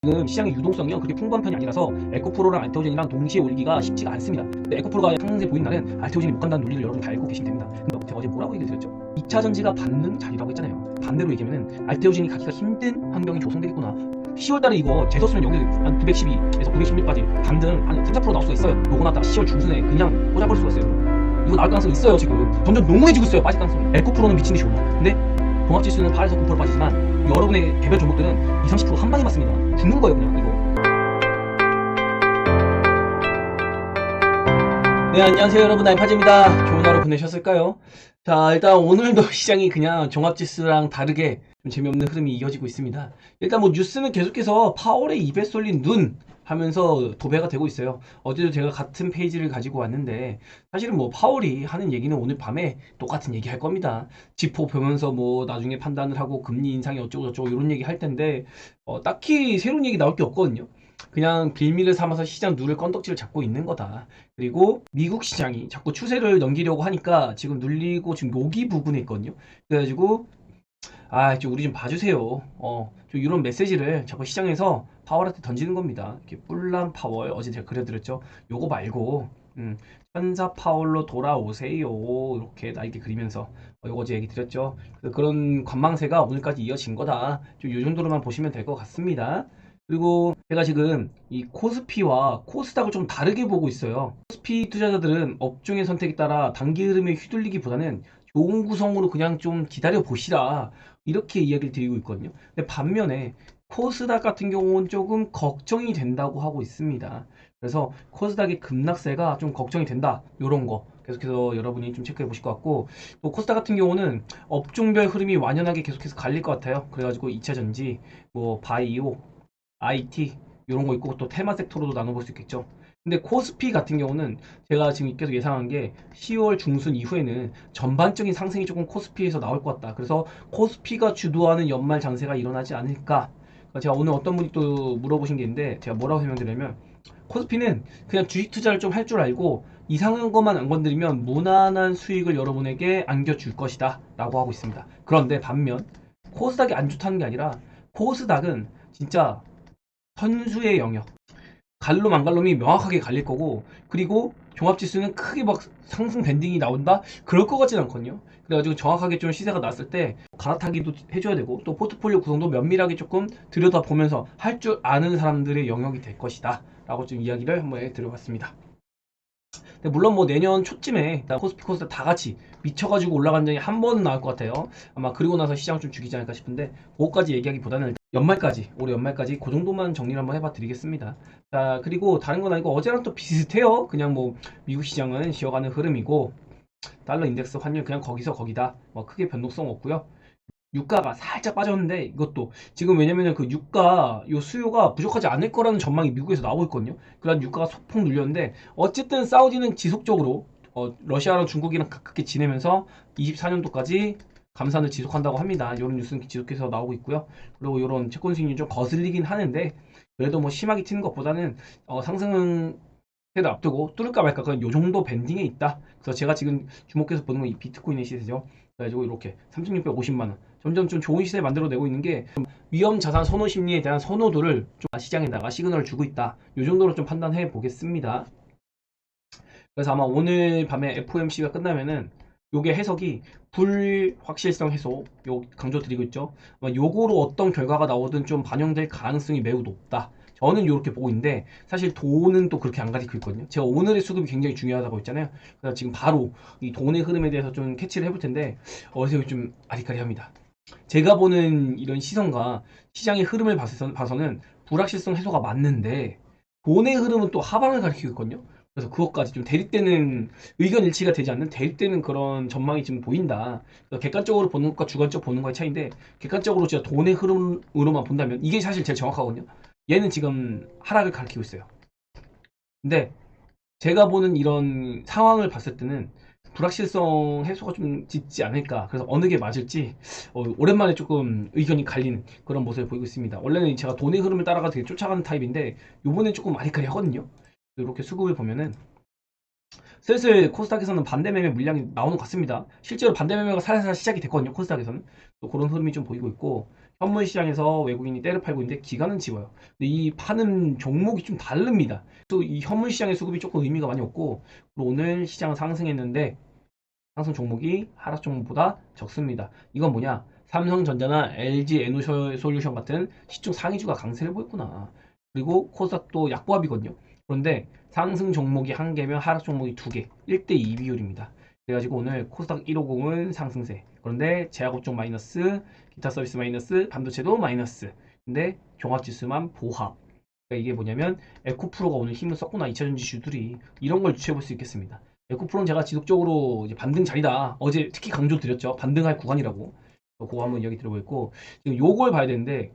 지금 시장의 유동성이요 그렇게 풍부한 편이 아니라서 에코프로랑 알테오젠이랑 동시에 올리기가 쉽지가 않습니다. 근데 에코프로가 상승세 보인 날은 알테오젠이 못 간다는 논리를 여러분이 다 알고 계시면 됩니다. 근데 제가 어제 뭐라고 얘기를 드렸죠? 2차 전지가 받는 자리라고 했잖아요. 반대로 얘기하면 알테오젠이 가기가 힘든 환경이 조성되겠구나. 10월달에 이거 재섰으면 여기 한 912에서 916까지 반등 한 3~4% 나올 수가 있어요. 요거 나왔다가 10월 중순에 그냥 꽂아버릴 수가 있어요. 이거 나올 가능성이 있어요. 지금 점점 농후해지고 있어요. 빠질 가능성이. 에코프로는 미친듯이 올라. 근데 종합지수는 8에서 9% 빠지지만 여러분의 개별 종목들은 20~30% 한 방에 맞습니다. 죽는 거예요 그냥 이거. 네, 안녕하세요 여러분, 알파즈입니다. 좋은 하루 보내셨을까요? 자, 일단 오늘도 시장이 그냥 종합지수랑 다르게 좀 재미없는 흐름이 이어지고 있습니다. 일단 뭐 뉴스는 계속해서 파월의 입에 쏠린 눈 하면서 도배가 되고 있어요. 어제도 제가 같은 페이지를 가지고 왔는데 사실은 뭐 파월이 하는 얘기는 오늘 밤에 똑같은 얘기 할 겁니다. 지표 보면서 뭐 나중에 판단을 하고 금리 인상이 어쩌고 저쩌고 이런 얘기 할 텐데 딱히 새로운 얘기 나올 게 없거든요. 그냥 빌미를 삼아서 시장 누를 건덕지를 잡고 있는 거다. 그리고 미국 시장이 자꾸 추세를 넘기려고 하니까 지금 눌리고 지금 여기 부분에 있거든요. 그래가지고 좀 우리 좀 봐주세요. 좀 이런 메시지를 자꾸 시장에서 파월한테 던지는 겁니다. 이렇게 뿔난 파월 어제 제가 그려드렸죠. 요거 말고 천사 파월로 돌아오세요. 이렇게 날개 그리면서 요거 어제 얘기 드렸죠. 그런 관망세가 오늘까지 이어진 거다. 좀 요 정도로만 보시면 될 것 같습니다. 그리고 제가 지금 이 코스피와 코스닥을 좀 다르게 보고 있어요. 코스피 투자자들은 업종의 선택에 따라 단기 흐름에 휘둘리기보다는 좋은 구성으로 그냥 좀 기다려 보시라 이렇게 이야기를 드리고 있거든요. 근데 반면에 코스닥 같은 경우는 조금 걱정이 된다고 하고 있습니다. 그래서 코스닥의 급락세가 좀 걱정이 된다 요런 거 계속해서 여러분이 좀 체크해 보실 것 같고, 또 코스닥 같은 경우는 업종별 흐름이 완연하게 계속해서 갈릴 것 같아요. 그래가지고 2차전지, 뭐 바이오, IT 이런 거 있고 또 테마 섹터로도 나눠볼 수 있겠죠. 근데 코스피 같은 경우는 제가 지금 계속 예상한 게 10월 중순 이후에는 전반적인 상승이 조금 코스피에서 나올 것 같다. 그래서 코스피가 주도하는 연말 장세가 일어나지 않을까. 제가 오늘 어떤 분이 또 물어보신 게 있는데 제가 뭐라고 설명드리냐면, 코스피는 그냥 주식 투자를 좀 할 줄 알고 이상한 것만 안 건드리면 무난한 수익을 여러분에게 안겨줄 것이다 라고 하고 있습니다. 그런데 반면 코스닥이 안 좋다는 게 아니라 코스닥은 진짜 선수의 영역, 갈롬 안 갈롬이 명확하게 갈릴 거고, 그리고 종합지수는 크게 막 상승 밴딩이 나온다? 그럴 것 같진 않거든요. 그래가지고 정확하게 좀 시세가 났을 때 갈아타기도 해줘야 되고, 또 포트폴리오 구성도 면밀하게 조금 들여다보면서 할 줄 아는 사람들의 영역이 될 것이다 라고 좀 이야기를 한번 해드려봤습니다. 근데 물론 뭐 내년 초쯤에 코스피 코스닥 다 같이 미쳐가지고 올라간 적이 한 번은 나올 것 같아요. 아마 그리고 나서 시장 좀 죽이지 않을까 싶은데, 그거까지 얘기하기보다는 연말까지, 올해 연말까지 그 정도만 정리를 한번 해봐 드리겠습니다. 자, 그리고 다른 건 아니고 어제랑 또 비슷해요. 그냥 뭐 미국 시장은 쉬어가는 흐름이고, 달러 인덱스 환율 그냥 거기서 거기다, 뭐 크게 변동성 없고요. 유가가 살짝 빠졌는데 이것도 지금, 왜냐면은 그 유가 요 수요가 부족하지 않을 거라는 전망이 미국에서 나오고 있거든요. 그래서 유가가 소폭 눌렸는데 어쨌든 사우디는 지속적으로 러시아랑 중국이랑 가깝게 지내면서 24년도까지 감산을 지속한다고 합니다. 이런 뉴스는 지속해서 나오고 있고요. 그리고 이런 채권 수익률이 좀 거슬리긴 하는데 그래도 뭐 심하게 튀는 것보다는 상승은 해를 앞두고 뚫을까 말까 그런 요 정도 밴딩에 있다. 그래서 제가 지금 주목해서 보는 건 이 비트코인의 시세죠. 그래가지고 이렇게 3,650만원 점점 좀 좋은 시세 만들어내고 있는 게 위험 자산 선호 심리에 대한 선호도를 좀 시장에다가 시그널을 주고 있다. 이 정도로 좀 판단해 보겠습니다. 그래서 아마 오늘 밤에 FOMC가 끝나면은 요게 해석이 불확실성 해소 요 강조 드리고 있죠. 아마 요거로 어떤 결과가 나오든 좀 반영될 가능성이 매우 높다. 저는 이렇게 보고 있는데 사실 돈은 또 그렇게 안 가리고 있거든요. 제가 오늘의 수급이 굉장히 중요하다고 했잖아요. 그래서 지금 바로 이 돈의 흐름에 대해서 좀 캐치를 해볼 텐데 어디서 좀 아리까리합니다. 제가 보는 이런 시선과 시장의 흐름을 봐서는 불확실성 해소가 맞는데 돈의 흐름은 또 하방을 가리키고 있거든요. 그래서 그것까지 좀 대립되는, 의견 일치가 되지 않는 대립되는 그런 전망이 지금 보인다. 그래서 객관적으로 보는 것과 주관적으로 보는 것의 차이인데, 객관적으로 진짜 돈의 흐름으로만 본다면 이게 사실 제일 정확하거든요. 얘는 지금 하락을 가리키고 있어요. 근데 제가 보는 이런 상황을 봤을 때는 불확실성 해소가 좀 짙지 않을까. 그래서 어느 게 맞을지 오랜만에 조금 의견이 갈리는 그런 모습을 보이고 있습니다. 원래는 제가 돈의 흐름을 따라가 되게 쫓아가는 타입인데 요번엔 조금 아리까리 하거든요. 이렇게 수급을 보면은 슬슬 코스닥에서는 반대 매매 물량이 나오는 것 같습니다. 실제로 반대 매매가 살살 시작이 됐거든요. 코스닥에서는 또 그런 흐름이 좀 보이고 있고, 선물 시장에서 외국인이 때를 팔고 있는데 기관은 집어요. 근데 이 파는 종목이 좀 다릅니다. 또 이 현물 시장의 수급이 조금 의미가 많이 없고, 그리고 오늘 시장 상승했는데 상승 종목이 하락 종목보다 적습니다. 이건 뭐냐? 삼성전자나 LG 에너솔루션 같은 시중 상위주가 강세를 보였구나. 그리고 코스닥도 약보합이거든요. 그런데 상승 종목이 한 개면 하락 종목이 두 개, 1대2 비율입니다. 그래가지고 오늘 코스닥 150은 상승세. 그런데 제약업종 마이너스, 기타 서비스 마이너스, 반도체도 마이너스. 근데 종합지수만 보합. 그러니까 이게 뭐냐면 에코프로가 오늘 힘을 썼구나. 2차전지 주들이 이런 걸 유추해 볼 수 있겠습니다. 에코프로는 제가 지속적으로 이제 반등 자리다. 어제 특히 강조 드렸죠. 반등할 구간이라고. 그거 한번 이야기 드려보겠고, 지금 요걸 봐야 되는데,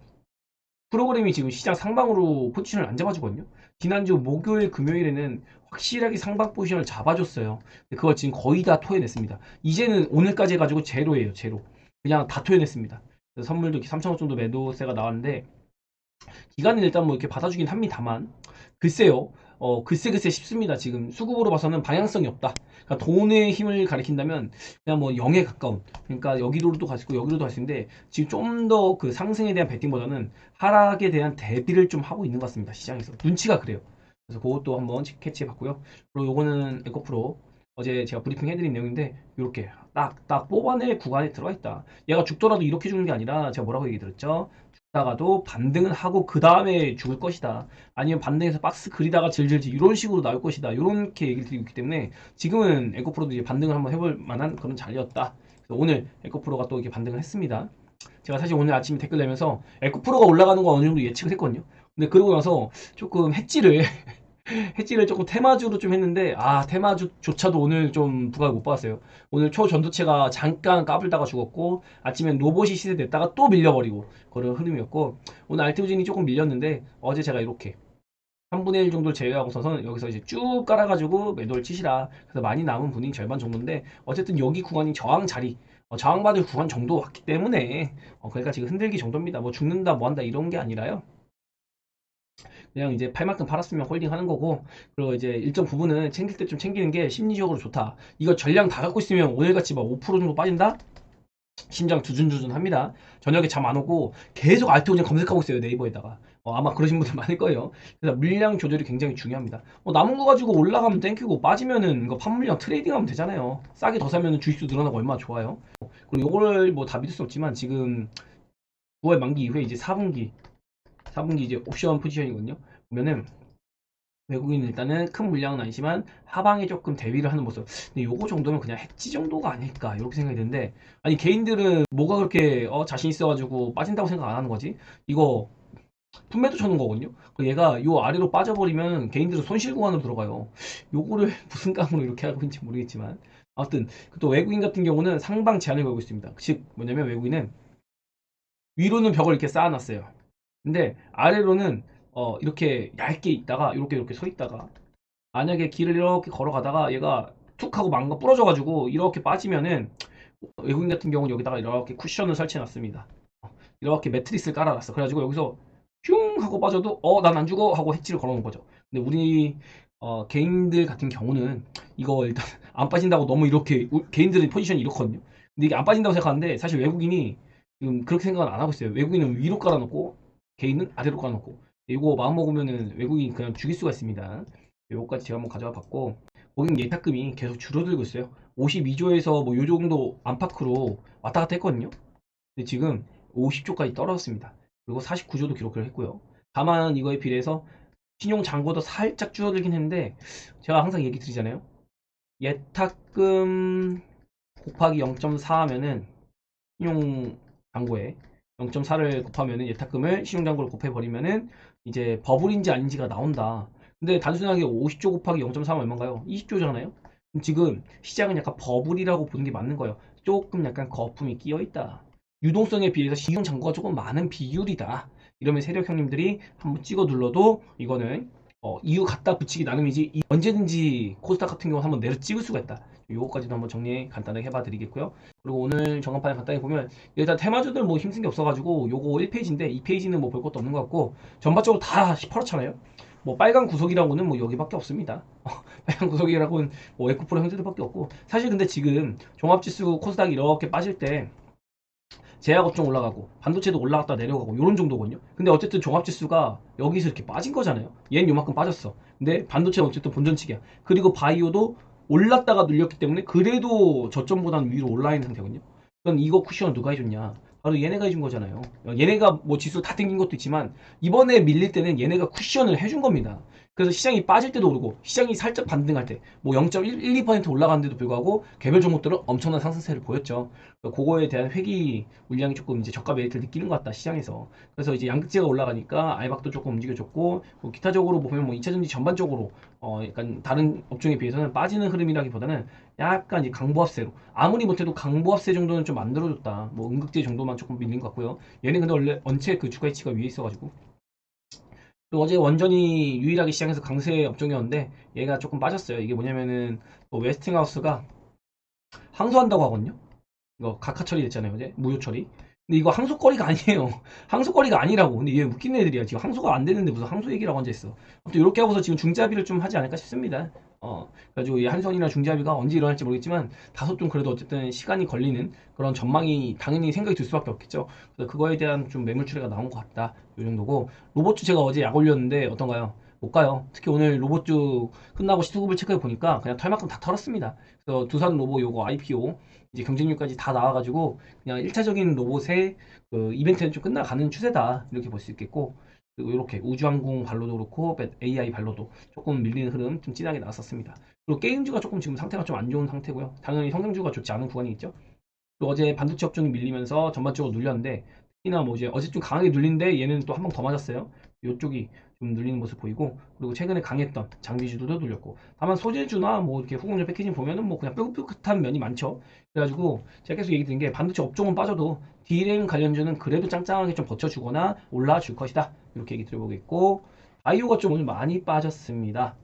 프로그램이 지금 시장 상방으로 포지션을 안 잡아주거든요. 지난주 목요일, 금요일에는 확실하게 상방 포지션을 잡아줬어요. 근데 그걸 지금 거의 다 토해냈습니다. 이제는 오늘까지 해가지고 제로예요, 제로. 그냥 다 토해냈습니다. 그래서 선물도 이렇게 3천원 정도 매도세가 나왔는데, 기간은 일단 뭐 이렇게 받아주긴 합니다만, 글쎄요. 글쎄 싶습니다. 지금 수급으로 봐서는 방향성이 없다. 그러니까 돈의 힘을 가리킨다면 그냥 뭐 0에 가까운. 그러니까 여기로도 갈 수 있고 여기로도 갈 수 있는데, 지금 좀 더 그 상승에 대한 베팅보다는 하락에 대한 대비를 좀 하고 있는 것 같습니다. 시장에서 눈치가 그래요. 그래서 그것도 한번 캐치해 봤고요. 그리고 요거는 에코프로 어제 제가 브리핑 해드린 내용인데, 이렇게 딱 뽑아낼 구간에 들어가 있다. 얘가 죽더라도 이렇게 죽는 게 아니라, 제가 뭐라고 얘기 드렸죠? 다가도 반등은 하고 그 다음에 죽을 것이다. 아니면 반등해서 박스 그리다가 질질질 이런 식으로 나올 것이다. 이렇게 얘기를 드리고 있기 때문에 지금은 에코프로도 이제 반등을 한번 해볼 만한 그런 자리였다. 그래서 오늘 에코프로가 또 이렇게 반등을 했습니다. 제가 사실 오늘 아침에 댓글 내면서 에코프로가 올라가는 거 어느 정도 예측을 했거든요. 근데 그러고 나서 조금 해지를 조금 테마주로 좀 했는데, 테마주조차도 오늘 좀 부각을 못 받았어요. 오늘 초전도체가 잠깐 까불다가 죽었고, 아침엔 로봇이 시세됐다가 또 밀려버리고 그런 흐름이었고, 오늘 알테오진이 조금 밀렸는데 어제 제가 이렇게 3분의 1 정도를 제외하고서는 여기서 이제 쭉 깔아가지고 매도를 치시라. 그래서 많이 남은 분이 절반 정도인데, 어쨌든 여기 구간이 저항 자리, 저항받을 구간 정도 왔기 때문에, 그러니까 지금 흔들기 정도입니다. 뭐 죽는다 뭐 한다 이런 게 아니라요. 그냥 이제 팔 만큼 팔았으면 홀딩 하는 거고, 그리고 이제 일정 부분은 챙길 때 좀 챙기는 게 심리적으로 좋다. 이거 전량 다 갖고 있으면 오늘같이 막 5% 정도 빠진다? 심장 두근두근 합니다. 저녁에 잠 안 오고 계속 알트오젠 검색하고 있어요, 네이버에다가. 아마 그러신 분들 많을 거예요. 그래서 물량 조절이 굉장히 중요합니다. 남은 거 가지고 올라가면 땡큐고, 빠지면은 이거 판물량 트레이딩하면 되잖아요. 싸게 더 사면은 주식수 늘어나고 얼마나 좋아요. 그리고 이거를 뭐 다 믿을 수 없지만, 지금 9월 만기 이후에 이제 4분기 이제 옵션 포지션이거든요. 보면은 외국인은 일단은 큰 물량은 아니지만 하방에 조금 대비를 하는 모습. 근데 요거 정도면 그냥 해지 정도가 아닐까 이렇게 생각이 드는데, 아니 개인들은 뭐가 그렇게 자신 있어가지고 빠진다고 생각 안 하는 거지? 이거 품매도 쳐놓은 거거든요. 얘가 요 아래로 빠져버리면 개인들은 손실 구간으로 들어가요. 요거를 무슨 감으로 이렇게 하고 있는지 모르겠지만, 아무튼 또 외국인 같은 경우는 상방 제한을 걸고 있습니다. 즉 뭐냐면, 외국인은 위로는 벽을 이렇게 쌓아놨어요. 근데 아래로는 이렇게 얇게 있다가 이렇게 서 있다가, 만약에 길을 이렇게 걸어가다가 얘가 툭 하고 망가 부러져가지고 이렇게 빠지면은, 외국인 같은 경우는 여기다가 이렇게 쿠션을 설치해 놨습니다. 이렇게 매트리스를 깔아놨어. 그래가지고 여기서 흉 하고 빠져도 난 안 죽어 하고 해치를 걸어놓은 거죠. 근데 우리 개인들 같은 경우는 이거 일단 안 빠진다고 너무 이렇게, 개인들의 포지션이 이렇거든요. 근데 이게 안 빠진다고 생각하는데, 사실 외국인이 지금 그렇게 생각은 안 하고 있어요. 외국인은 위로 깔아놓고 개인은 아래로 깔아놓고, 이거 마음 먹으면은 외국인 그냥 죽일 수가 있습니다. 요거까지 제가 한번 가져와 봤고, 고객 예탁금이 계속 줄어들고 있어요. 52조에서 뭐 요 정도 안팎으로 왔다 갔다 했거든요. 근데 지금 50조까지 떨어졌습니다. 그리고 49조도 기록을 했고요. 다만 이거에 비례해서 신용 잔고도 살짝 줄어들긴 했는데, 제가 항상 얘기 드리잖아요. 예탁금 곱하기 0.4 하면은 신용 잔고에 0.4를 곱하면은, 예탁금을 신용 잔고를 곱해버리면은 이제 버블인지 아닌지가 나온다. 근데 단순하게 50조 곱하기 0.4면 얼마인가요? 20조잖아요. 지금 시장은 약간 버블이라고 보는 게 맞는 거예요. 조금 약간 거품이 끼어 있다. 유동성에 비해서 신용 잔고가 조금 많은 비율이다. 이러면 세력 형님들이 한번 찍어 눌러도 이거는 이유 갖다 붙이기 나름이지, 언제든지 코스닥 같은 경우 한번 내려 찍을 수가 있다. 요거까지도 한번 정리 간단하게 해봐 드리겠고요. 그리고 오늘 전간판에 간단히 보면, 일단 테마주들 뭐 힘쓴 게 없어가지고 요거 1페이지인데 2페이지는 뭐 볼 것도 없는 것 같고, 전반적으로 다 시퍼렇잖아요. 뭐 빨간 구석이라고는 뭐 여기밖에 없습니다. 빨간 구석이라고는 뭐 에코프로 형제들밖에 없고, 사실 근데 지금 종합지수 코스닥 이렇게 빠질 때 제약업종 올라가고 반도체도 올라갔다 내려가고 요런 정도거든요. 근데 어쨌든 종합지수가 여기서 이렇게 빠진 거잖아요. 얘는 요만큼 빠졌어. 근데 반도체는 어쨌든 본전치기야. 그리고 바이오도 올랐다가 눌렸기 때문에 그래도 저점보다는 위로 올라 있는 상태거든요. 그럼 이거 쿠션을 누가 해줬냐? 바로 얘네가 해준 거잖아요. 얘네가 뭐 지수 다 땡긴 것도 있지만 이번에 밀릴 때는 얘네가 쿠션을 해준 겁니다. 그래서 시장이 빠질 때도 오르고 시장이 살짝 반등할 때 뭐 0.12% 올라가는데도 불구하고 개별 종목들은 엄청난 상승세를 보였죠. 그거에 대한 회귀 물량이 조금 이제 저가 메리트를 느끼는 것 같다 시장에서. 그래서 이제 양극재가 올라가니까 알박도 조금 움직여줬고 뭐 기타적으로 보면 뭐 2차전지 전반적으로 약간 다른 업종에 비해서는 빠지는 흐름이라기보다는 약간 이제 강보합세로 아무리 못해도 강보합세 정도는 좀 만들어줬다. 뭐 음극재 정도만 조금 밀린 것 같고요. 얘는 근데 원래 원체 그 주가 가치가 위에 있어가지고 또 어제 원전이 유일하게 시장에서 강세 업종이었는데 얘가 조금 빠졌어요. 이게 뭐냐면은 또 웨스팅하우스가 항소한다고 하거든요. 이거 각하 처리됐잖아요, 어제 무효 처리. 근데 이거 항소거리가 아니에요. 항소거리가 아니라고. 근데 얘 웃긴 애들이야. 지금 항소가 안 되는데 무슨 항소 얘기라고 앉아 있어. 아무튼 이렇게 하고서 지금 중재합의를 좀 하지 않을까 싶습니다. 그래가지고 이 한선이나 중재합의가 언제 일어날지 모르겠지만 다소 좀 그래도 어쨌든 시간이 걸리는 그런 전망이 당연히 생각이 들 수밖에 없겠죠. 그래서 그거에 대한 좀 매물 추례가 나온 것 같다. 이 정도고 로봇주 제가 어제 약 올렸는데 어떤가요? 못 가요. 특히 오늘 로봇주 끝나고 시투급을 체크해 보니까 그냥 털만큼 다 털었습니다. 그래서 두산 로봇 요거 IPO 이제 경쟁률까지 다 나와가지고 그냥 1차적인 로봇의 그 이벤트는 좀 끝나가는 추세다 이렇게 볼 수 있겠고 그리고 이렇게 우주항공 발로도 그렇고 AI 발로도 조금 밀리는 흐름 좀 진하게 나왔었습니다. 그리고 게임주가 조금 지금 상태가 좀 안 좋은 상태고요. 당연히 성장주가 좋지 않은 구간이 있죠. 또 어제 반도체 업종이 밀리면서 전반적으로 눌렸는데 특히나 뭐 이제 어제 좀 강하게 눌린데 얘는 또 한 번 더 맞았어요. 이쪽이 좀 눌리는 모습 보이고 그리고 최근에 강했던 장비주도 눌렸고 다만 소재주나 뭐 이렇게 후공정 패키징 보면은 뭐 그냥 뾰긋뾰긋한 면이 많죠. 그래가지고 제가 계속 얘기 드린 게 반도체 업종은 빠져도 D램 관련주는 그래도 짱짱하게 좀 버텨주거나 올라줄 것이다 이렇게 얘기 드려보겠고 바이오가 좀 오늘 많이 빠졌습니다.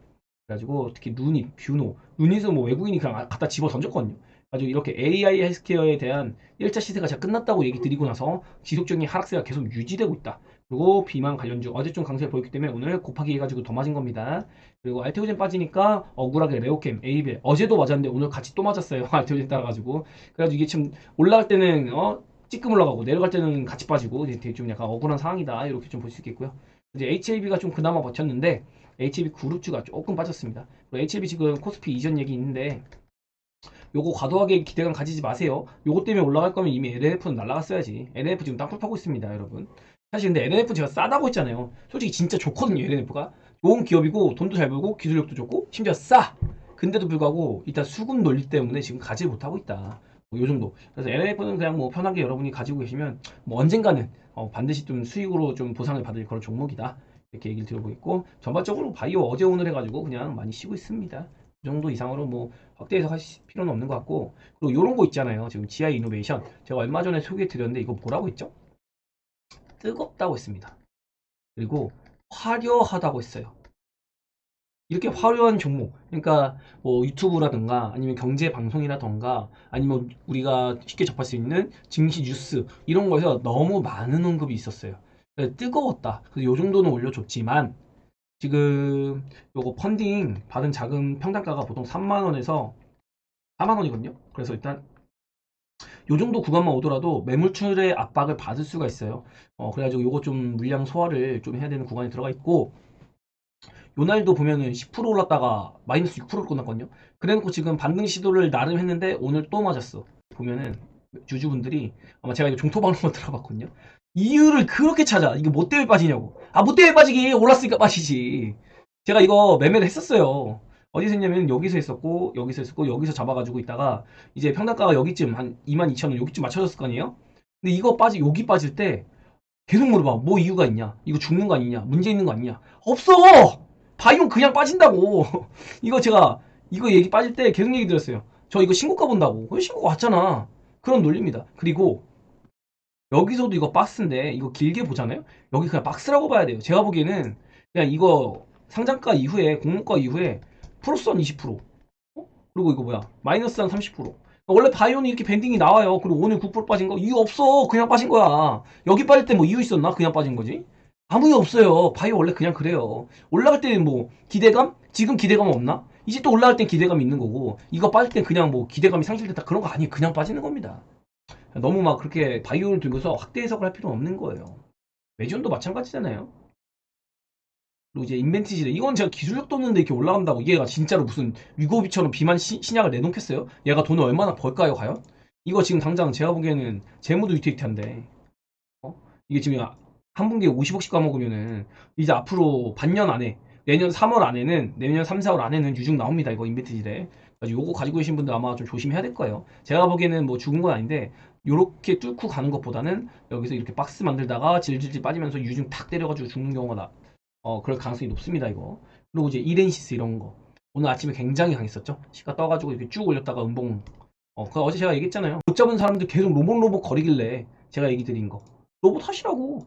그래가지고 특히 누닛, 뷰노, 누닛은 뭐 외국인이 그냥 갖다 집어 던졌거든요. 가지고 이렇게 AI 헬스케어에 대한 1차 시세가 잘 끝났다고 얘기 드리고 나서 지속적인 하락세가 계속 유지되고 있다. 그리고 비만 관련주 어제 좀 강세를 보였기 때문에 오늘 곱하기 해가지고 더 맞은 겁니다. 그리고 알테오젠 빠지니까 억울하게 레오캠, 에이벨 어제도 맞았는데 오늘 같이 또 맞았어요. 알테오젠 따라가지고 그래가지고 이게 참 올라갈 때는 찌끔 올라가고 내려갈 때는 같이 빠지고 되게 좀 약간 억울한 상황이다 이렇게 좀 볼 수 있겠고요. 이제 HLB가 좀 그나마 버텼는데 HLB 그룹주가 조금 빠졌습니다. 그리고 HLB 지금 코스피 이전 얘기 있는데 요거 과도하게 기대감 가지지 마세요. 요거 때문에 올라갈 거면 이미 LNF는 날라갔어야지. LNF 지금 땅굴 파고 있습니다, 여러분. 사실 근데 LNF 제가 싸다고 했잖아요. 솔직히 진짜 좋거든요, LNF가. 좋은 기업이고 돈도 잘 벌고 기술력도 좋고 심지어 싸. 근데도 불구하고 일단 수급 논리 때문에 지금 가지 못하고 있다. 뭐요 정도. 그래서 LNF는 그냥 뭐 편하게 여러분이 가지고 계시면 뭐 언젠가는 반드시 좀 수익으로 좀 보상을 받을 그런 종목이다. 이렇게 얘기를 들어보고 있고 전반적으로 바이오 어제 오늘 해가지고 그냥 많이 쉬고 있습니다. 이 정도 이상으로 뭐 확대해서 하실 필요는 없는 것 같고 그리고 요런 거 있잖아요. 지금 GI 이노베이션 제가 얼마 전에 소개해 드렸는데 이거 뭐라고 했죠? 뜨겁다고 했습니다. 그리고 화려하다고 했어요. 이렇게 화려한 종목 그러니까 뭐 유튜브라든가 아니면 경제 방송이라든가 아니면 우리가 쉽게 접할 수 있는 증시 뉴스 이런 거에서 너무 많은 언급이 있었어요. 뜨거웠다. 그래서 요 정도는 올려줬지만 지금 요거 펀딩 받은 자금 평단가가 보통 3만원에서 4만원이거든요. 그래서 일단 요 정도 구간만 오더라도 매물출의 압박을 받을 수가 있어요. 그래가지고 요거 좀 물량 소화를 좀 해야 되는 구간이 들어가 있고 요 날도 보면은 10% 올랐다가 마이너스 6%로 끝났거든요. 그래놓고 지금 반등 시도를 나름 했는데 오늘 또 맞았어. 보면은 주주분들이 아마 제가 이거 종토방송 들어봤거든요. 이유를 그렇게 찾아. 이게 뭐 때문에 빠지냐고. 아, 뭐 때문에 빠지기? 올랐으니까 빠지지. 제가 이거 매매를 했었어요. 어디서 했냐면 여기서 했었고 여기서 했었고 여기서 잡아가지고 있다가 이제 평단가가 여기쯤 한 22,000원 여기쯤 맞춰졌을 거 아니에요? 근데 이거 여기 빠질 때 계속 물어봐. 뭐 이유가 있냐? 이거 죽는 거 아니냐? 문제 있는 거 아니냐? 없어! 바이온 그냥 빠진다고. 이거 제가 이거 얘기 빠질 때 계속 얘기 드렸어요. 저 이거 신고가 본다고. 신고가 왔잖아. 그런 논리입니다. 그리고 여기서도 이거 박스인데 이거 길게 보잖아요. 여기 그냥 박스라고 봐야 돼요. 제가 보기에는 그냥 이거 상장가 이후에 공모가 이후에 플러스 한 20%. 그리고 이거 뭐야 마이너스 한 30%. 원래 바이온이 이렇게 밴딩이 나와요. 그리고 오늘 9% 빠진 거 이유 없어. 그냥 빠진 거야. 여기 빠질 때 뭐 이유 있었나? 그냥 빠진 거지. 아무 이유 없어요. 바이오 원래 그냥 그래요. 올라갈 때는 뭐 기대감? 지금 기대감 없나? 이제 또 올라갈 땐 기대감이 있는 거고 이거 빠질 땐 그냥 뭐 기대감이 상실됐다 그런 거 아니에요. 그냥 빠지는 겁니다. 너무 막 그렇게 바이오를 들고서 확대 해석을 할 필요는 없는 거예요. 매주온도 마찬가지잖아요. 그리고 이제 인벤트 시대 이건 제가 기술력 떴는데 이렇게 올라간다고 얘가 진짜로 무슨 위고비처럼 비만 신약을 내놓겠어요? 얘가 돈을 얼마나 벌까요 과연? 이거 지금 당장 제가 보기에는 재무도 위태위태한데 어? 이게 지금 한 분기에 50억씩 까먹으면은 이제 앞으로 반년 안에 내년 3월 안에는 내년 3, 4월 안에는 유증 나옵니다. 이거 인벤트 시대. 그래서 요거 가지고 계신 분들 아마 좀 조심해야 될 거예요. 제가 보기에는 뭐 죽은 건 아닌데 요렇게 뚫고 가는 것보다는 여기서 이렇게 박스 만들다가 질질질 빠지면서 유증 탁 때려가지고 죽는 경우가 그럴 가능성이 높습니다, 이거. 그리고 이제 이렌시스 이런 거. 오늘 아침에 굉장히 강했었죠? 시가 떠가지고 이렇게 쭉 올렸다가 음봉. 그 어제 제가 얘기했잖아요. 못 잡은 사람들 계속 로봇 거리길래 제가 얘기 드린 거. 로봇 하시라고.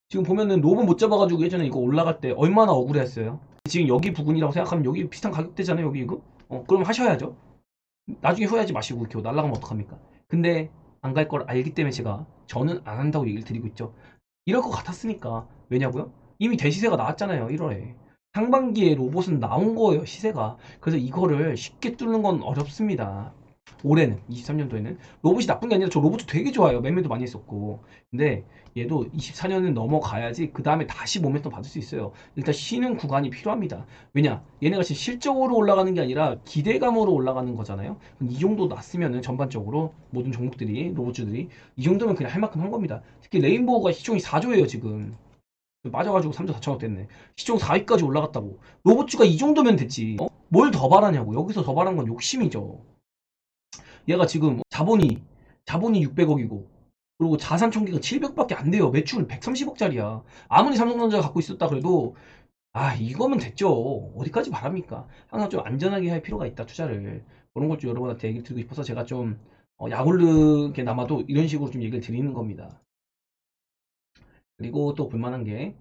지금 보면은 로봇 못 잡아가지고 예전에 이거 올라갈 때 얼마나 억울했어요. 지금 여기 부근이라고 생각하면 여기 비슷한 가격대잖아요, 여기 이거? 그럼 하셔야죠. 나중에 후회하지 마시고 이렇게 날아가면 어떡합니까? 근데 안 갈 걸 알기 때문에 저는 안 한다고 얘기를 드리고 있죠. 이럴 것 같았으니까. 왜냐고요? 이미 대시세가 나왔잖아요, 1월에. 상반기에 로봇은 나온 거예요, 시세가. 그래서 이거를 쉽게 뚫는 건 어렵습니다. 올해는, 23년도에는. 로봇이 나쁜 게 아니라 저 로봇도 되게 좋아요. 매매도 많이 했었고. 근데 얘도 24년은 넘어가야지 그 다음에 다시 모멘텀 받을 수 있어요. 일단 쉬는 구간이 필요합니다. 왜냐? 얘네가 지금 실적으로 올라가는 게 아니라 기대감으로 올라가는 거잖아요. 이 정도 났으면은 전반적으로 모든 종목들이, 로봇주들이 이 정도면 그냥 할 만큼 한 겁니다. 특히 레인보우가 시총이 4조예요, 지금. 빠져가지고 3조 4천억 됐네. 시총 4위까지 올라갔다고. 로봇주가 이 정도면 됐지. 뭘 더 바라냐고. 여기서 더 바란 건 욕심이죠. 얘가 지금 자본이 600억이고 그리고 자산 총계가 700밖에 안 돼요. 매출 130억짜리야. 아무리 삼성전자가 갖고 있었다 그래도 이거면 됐죠. 어디까지 바랍니까? 항상 좀 안전하게 할 필요가 있다 투자를. 그런 걸 좀 여러분한테 얘기를 드리고 싶어서 제가 좀 약올르게 남아도 이런 식으로 좀 얘기를 드리는 겁니다. 그리고 또 볼만한 게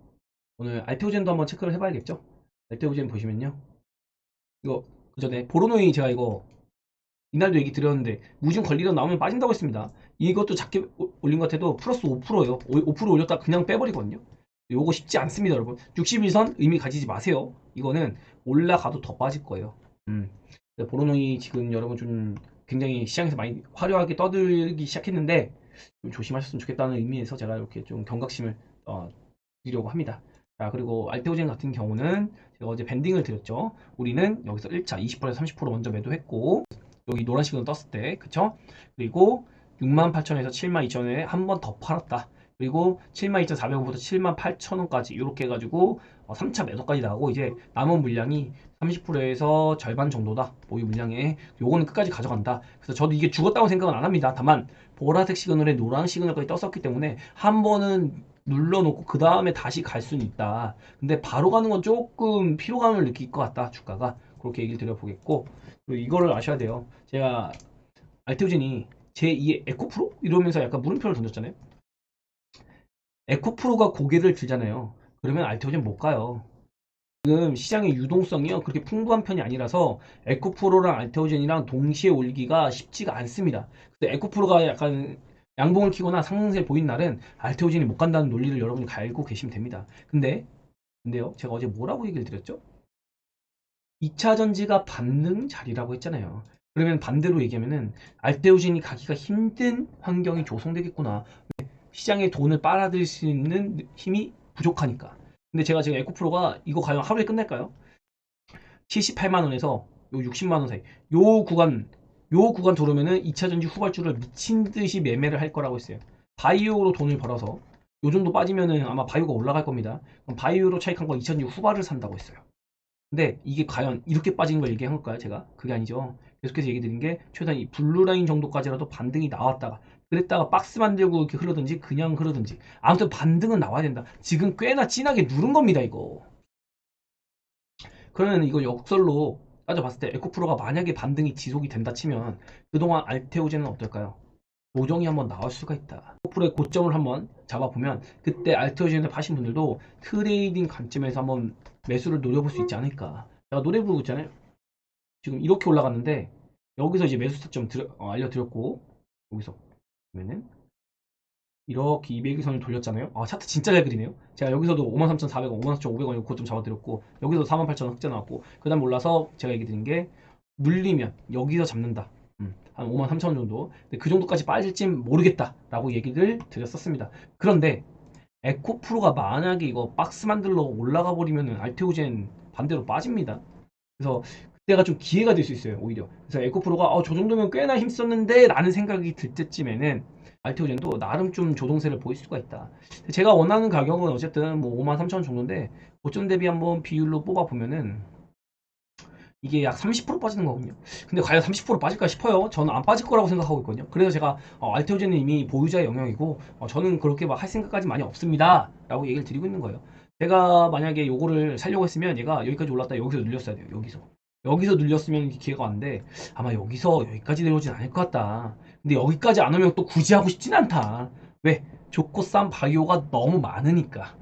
오늘 알테오젠도 한번 체크를 해봐야겠죠. 알테오젠 보시면요. 이거 그 전에 보로노이 제가 이거 이날도 얘기 드렸는데 무중 권리로 나오면 빠진다고 했습니다. 이것도 작게 올린 것 같아도 플러스 5%예요. 5% 올렸다 그냥 빼버리거든요. 요거 쉽지 않습니다, 여러분. 61선 의미 가지지 마세요. 이거는 올라가도 더 빠질 거예요. 보로노이 지금 여러분 좀 굉장히 시장에서 많이 화려하게 떠들기 시작했는데 좀 조심하셨으면 좋겠다는 의미에서 제가 이렇게 좀 경각심을 드리려고 합니다. 자, 그리고 알테오젠 같은 경우는 제가 어제 밴딩을 드렸죠. 우리는 여기서 1차 20%에서 30% 먼저 매도했고 여기 노란 시그널 떴을 때, 그쵸? 그리고 68,000원에서 72,000원에 한 번 더 팔았다. 그리고 72,400원부터 78,000원까지 이렇게 해가지고 3차 매도까지 나가고 이제 남은 물량이 30%에서 절반 정도다. 보유 물량에 요거는 끝까지 가져간다. 그래서 저도 이게 죽었다고 생각은 안 합니다. 다만 보라색 시그널에 노란 시그널까지 떴었기 때문에 한 번은 눌러놓고 그 다음에 다시 갈 수는 있다. 근데 바로 가는 건 조금 피로감을 느낄 것 같다. 주가가 그렇게 얘기를 드려보겠고 그리고 이거를 아셔야 돼요. 제가 알테오젠이 제2의 에코프로? 이러면서 약간 물음표를 던졌잖아요. 에코프로가 고개를 들잖아요. 그러면 알테오젠 못 가요. 지금 시장의 유동성이요 그렇게 풍부한 편이 아니라서 에코프로랑 알테오젠이랑 동시에 올기가 쉽지가 않습니다. 근데 에코프로가 약간 양봉을 키거나 상승세 보인 날은 알테오젠이 못 간다는 논리를 여러분이 갈고 계시면 됩니다. 근데요 제가 어제 뭐라고 얘기를 드렸죠? 2차 전지가 반등 자리라고 했잖아요. 그러면 반대로 얘기하면은 알테오젠이 가기가 힘든 환경이 조성되겠구나. 시장에 돈을 빨아들일 수 있는 힘이 부족하니까. 근데 제가 지금 에코프로가 이거 과연 하루에 끝낼까요? 78만 원에서 요 60만 원 사이. 요 구간 들어오면은 2차 전지 후발주를 미친 듯이 매매를 할 거라고 했어요. 바이오로 돈을 벌어서 요 정도 빠지면은 아마 바이오가 올라갈 겁니다. 그럼 바이오로 차익한 거 2차 전지 후발을 산다고 했어요. 근데 이게 과연 이렇게 빠지는 걸 얘기한 걸까요, 제가? 그게 아니죠. 계속해서 얘기 드린 게 최소한 이 블루라인 정도까지라도 반등이 나왔다가 그랬다가 박스 만들고 이렇게 흐르든지 그냥 흐르든지 아무튼 반등은 나와야 된다. 지금 꽤나 진하게 누른 겁니다, 이거. 그러면 이거 역설로 따져봤을 때 에코프로가 만약에 반등이 지속이 된다 치면 그동안 알테오젠은 어떨까요? 조정이 한번 나올 수가 있다. 에코프로의 고점을 한번 잡아보면 그때 알테오젠을 파신 분들도 트레이딩 관점에서 한번 매수를 노려볼 수 있지 않을까. 제가 노래 부르고 있잖아요. 지금 이렇게 올라갔는데 여기서 이제 매수 타점 알려드렸고 여기서 보면은 이렇게 200일선을 돌렸잖아요. 차트 진짜 잘 그리네요. 제가 여기서도 53,400원, 54,500원 고점 잡아드렸고 여기서 48,000원 흑자 나왔고 그 다음 올라서 제가 얘기 드린 게 눌리면 여기서 잡는다. 한 53,000원 정도. 근데 그 정도까지 빠질진 모르겠다라고 얘기를 드렸었습니다. 그런데 에코프로가 만약에 이거 박스 만들러 올라가 버리면은 알테오젠 반대로 빠집니다. 그래서 그때가 좀 기회가 될 수 있어요, 오히려. 그래서 에코프로가 저 정도면 꽤나 힘썼는데 라는 생각이 들 때쯤에는 알테오젠도 나름 좀 조동세를 보일 수가 있다. 제가 원하는 가격은 어쨌든 뭐 53,000원 정도인데 고점 대비 한번 비율로 뽑아 보면은 이게 약 30% 빠지는 거거든요. 근데 과연 30% 빠질까 싶어요. 저는 안 빠질 거라고 생각하고 있거든요. 그래서 제가 알테오젠은 이미 보유자의 영역이고 저는 그렇게 막 할 생각까지 많이 없습니다 라고 얘기를 드리고 있는 거예요. 제가 만약에 요거를 살려고 했으면 얘가 여기까지 올랐다 여기서 눌렸어야 돼요. 여기서 눌렸으면 기회가 왔는데 아마 여기서 여기까지 내려오진 않을 것 같다. 근데 여기까지 안 오면 또 굳이 하고 싶진 않다. 왜? 좋고 싼 바이오가 너무 많으니까.